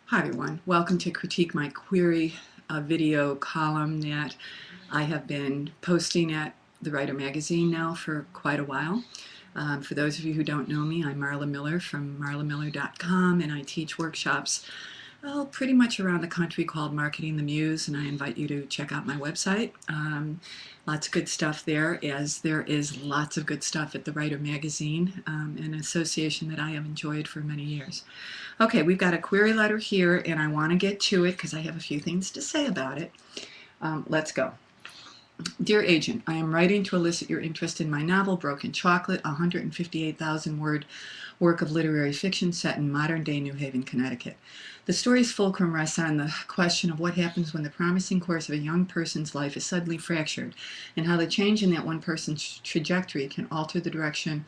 Hi everyone, welcome to Critique My Query, a video column that I have been posting at The Writer magazine now for quite a while. For those of you who don't know me, I'm Marla Miller from marlamiller.com, and I teach workshops pretty much around the country called Marketing the Muse, and I invite you to check out my website. Lots of good stuff there, as there is lots of good stuff at The Writer magazine, an association that I have enjoyed for many years. Okay, we've got a query letter here, and I want to get to it because I have a few things to say about it. Let's go. Dear Agent, I am writing to elicit your interest in my novel, Broken Chocolate, a 158,000-word work of literary fiction set in modern-day New Haven, Connecticut. The story's fulcrum rests on the question of what happens when the promising course of a young person's life is suddenly fractured, and how the change in that one person's trajectory can alter the direction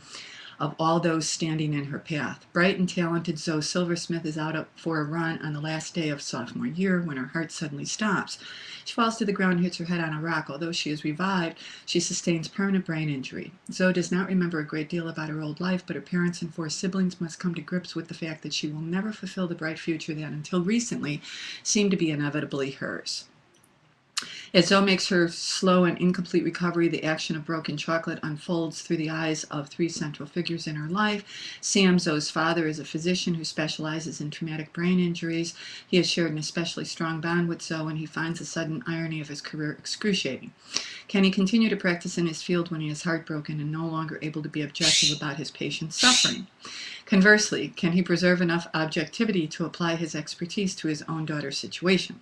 of all those standing in her path. Bright and talented Zoe Silversmith is out for a run on the last day of sophomore year when her heart suddenly stops. She falls to the ground and hits her head on a rock. Although she is revived, she sustains permanent brain injury. Zoe does not remember a great deal about her old life, but her parents and 4 siblings must come to grips with the fact that she will never fulfill the bright future that, until recently, seemed to be inevitably hers. As Zoe makes her slow and incomplete recovery, the action of Broken Chocolate unfolds through the eyes of 3 central figures in her life. Sam, Zoe's father, is a physician who specializes in traumatic brain injuries. He has shared an especially strong bond with Zoe, and he finds the sudden irony of his career excruciating. Can he continue to practice in his field when he is heartbroken and no longer able to be objective about his patient's suffering? Conversely, can he preserve enough objectivity to apply his expertise to his own daughter's situation?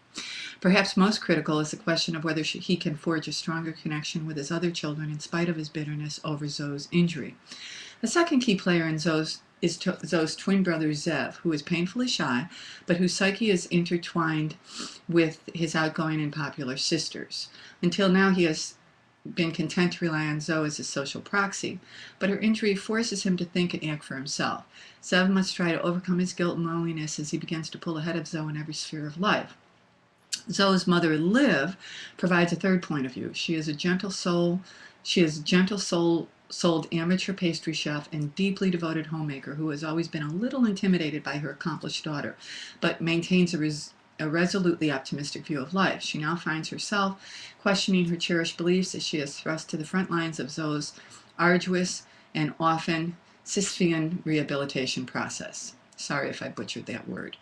Perhaps most critical is the question of whether he can forge a stronger connection with his other children in spite of his bitterness over Zoe's injury. The second key player in Zoe's twin brother Zev, who is painfully shy, but whose psyche is intertwined with his outgoing and popular sisters. Until now, he has been content to rely on Zoe as his social proxy, but her injury forces him to think and act for himself. Zev must try to overcome his guilt and loneliness as he begins to pull ahead of Zoe in every sphere of life. Zoe's mother, Liv, provides a third point of view. She is a gentle souled amateur pastry chef and deeply devoted homemaker who has always been a little intimidated by her accomplished daughter, but maintains a resolutely optimistic view of life. She now finds herself questioning her cherished beliefs as she is thrust to the front lines of Zoe's arduous and often Sisyphean rehabilitation process. Sorry if I butchered that word.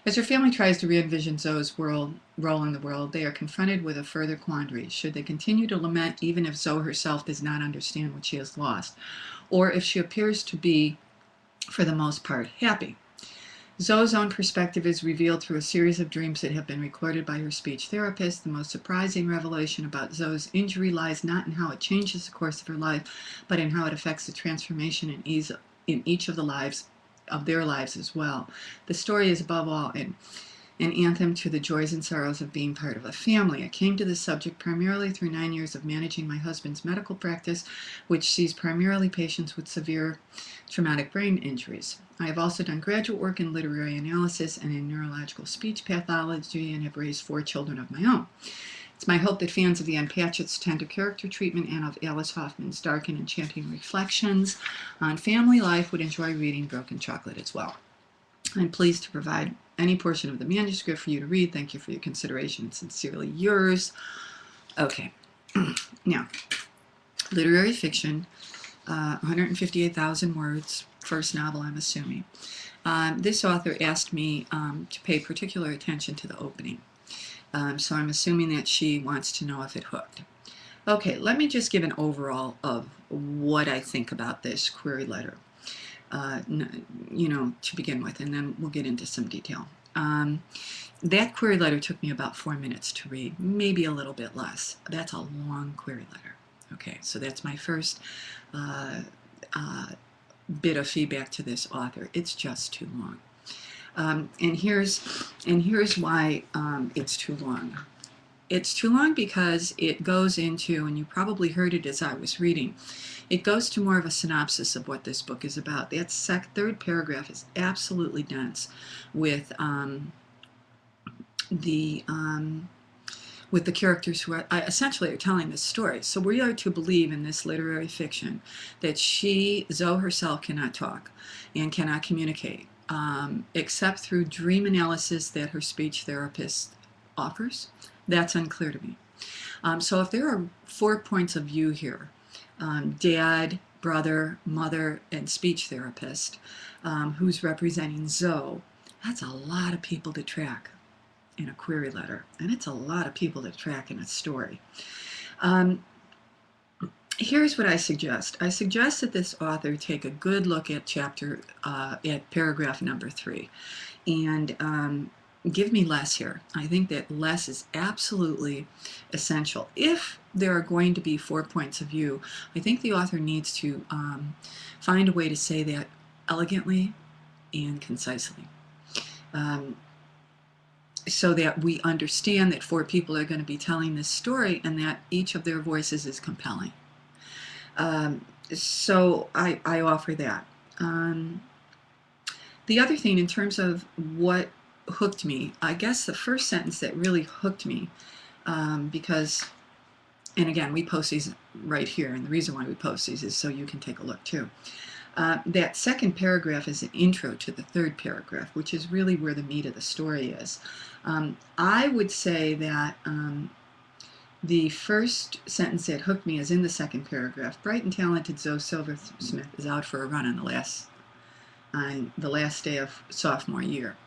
As her family tries to re-envision Zoe's role in the world, they are confronted with a further quandary. Should they continue to lament even if Zoe herself does not understand what she has lost, or if she appears to be, for the most part, happy? Zoe's own perspective is revealed through a series of dreams that have been recorded by her speech therapist. The most surprising revelation about Zoe's injury lies not in how it changes the course of her life, but in how it affects the transformation and ease in each of their lives as well. The story is above all an anthem to the joys and sorrows of being part of a family. I came to this subject primarily through 9 years of managing my husband's medical practice, which sees primarily patients with severe traumatic brain injuries. I have also done graduate work in literary analysis and in neurological speech pathology, and have raised 4 children of my own. It's my hope that fans of the Ann Patchett's tender character treatment and of Alice Hoffman's dark and enchanting reflections on family life would enjoy reading Broken Chocolate as well. I'm pleased to provide any portion of the manuscript for you to read. Thank you for your consideration. Sincerely yours. Okay, now, literary fiction, 158,000 words, first novel, I'm assuming. This author asked me to pay particular attention to the opening. So I'm assuming that she wants to know if it hooked. Okay, let me just give an overall of what I think about this query letter, to begin with, and then we'll get into some detail. That query letter took me about 4 minutes to read, maybe a little bit less. That's a long query letter. Okay, so that's my first bit of feedback to this author. It's just too long. And here's why it's too long. It's too long because it goes into, and you probably heard it as I was reading, it goes to more of a synopsis of what this book is about. That third paragraph is absolutely dense with the characters who are essentially are telling this story. So we are to believe in this literary fiction that Zoe herself cannot talk and cannot communicate. except through dream analysis that her speech therapist offers. That's unclear to me. So if there are 4 points of view here, dad, brother, mother, and speech therapist, who's representing Zoe, that's a lot of people to track in a query letter, and it's a lot of people to track in a story. Here's what I suggest. I suggest that this author take a good look at at paragraph number 3, and give me less here. I think that less is absolutely essential. If there are going to be 4 points of view, I think the author needs to find a way to say that elegantly and concisely, so that we understand that 4 people are going to be telling this story and that each of their voices is compelling. So I offer that. The other thing, in terms of what hooked me, I guess the first sentence that really hooked me, because, and again, we post these right here, and the reason why we post these is so you can take a look too. That second paragraph is an intro to the third paragraph, which is really where the meat of the story is. I would say that the first sentence that hooked me is in the second paragraph. Bright and talented Zoe Silversmith is out for a run on the last day of sophomore year.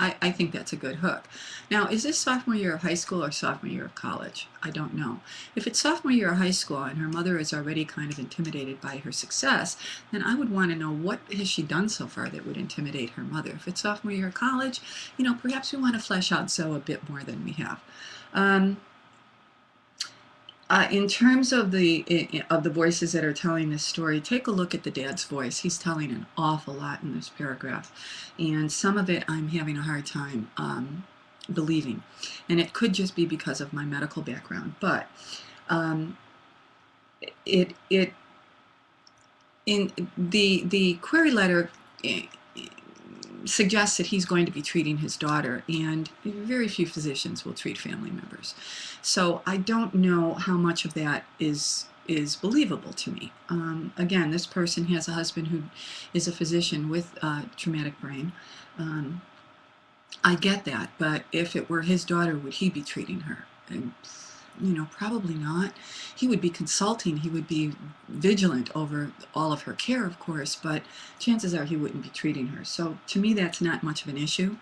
I think that's a good hook. Now, is this sophomore year of high school or sophomore year of college? I don't know. If it's sophomore year of high school and her mother is already kind of intimidated by her success, then I would want to know, what has she done so far that would intimidate her mother? If it's sophomore year of college, perhaps we want to flesh out Zoe a bit more than we have. In terms of the voices that are telling this story, take a look at the dad's voice. He's telling an awful lot in this paragraph, and some of it I'm having a hard time believing, and it could just be because of my medical background. But in the query letter suggests that he's going to be treating his daughter, and very few physicians will treat family members. So I don't know how much of that is believable to me. Again, this person has a husband who is a physician with traumatic brain. I get that, but if it were his daughter, would he be treating her? And, probably not. He would be consulting, he would be vigilant over all of her care, of course, but chances are he wouldn't be treating her. So to me, that's not much of an issue,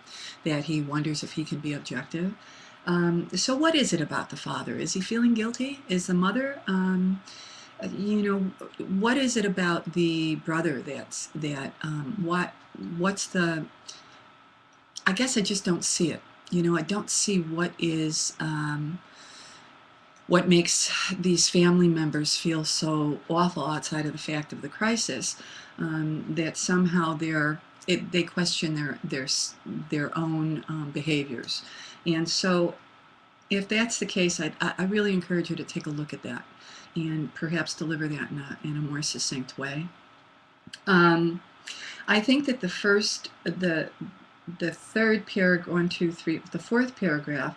that he wonders if he can be objective. So what is it about the father? Is he feeling guilty? Is the mother, what is it about the brother what's the, I guess I just don't see it. I don't see what makes these family members feel so awful outside of the fact of the crisis, that somehow they question their own behaviors. And so if that's the case, I really encourage you to take a look at that and perhaps deliver that in a more succinct way. I think that the third paragraph, 1, 2, 3, the fourth paragraph,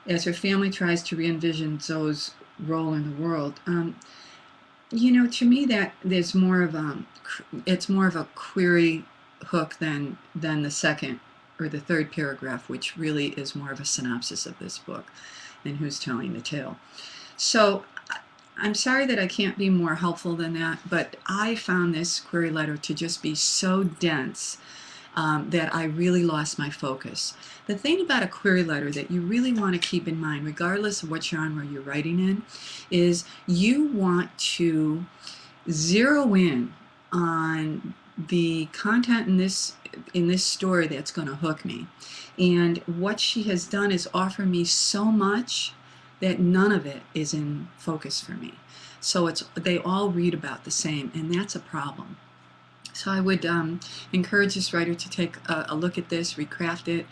as her family tries to re-envision Zoe's role in the world, to me that there's it's more of a query hook than the second or the third paragraph, which really is more of a synopsis of this book and who's telling the tale. So I'm sorry that I can't be more helpful than that, but I found this query letter to just be so dense that I really lost my focus. The thing about a query letter that you really want to keep in mind, regardless of what genre you're writing in, is you want to zero in on the content in this story that's going to hook me. And what she has done is offer me so much that none of it is in focus for me. So they all read about the same, and that's a problem. So I would encourage this writer to take a look at this, recraft it.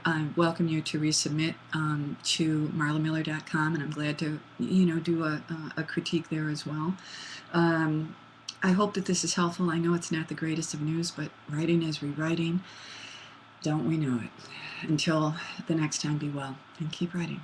I welcome you to resubmit to marlamiller.com, and I'm glad to do a critique there as well. I hope that this is helpful. I know it's not the greatest of news, but writing is rewriting. Don't we know it? Until the next time, be well and keep writing.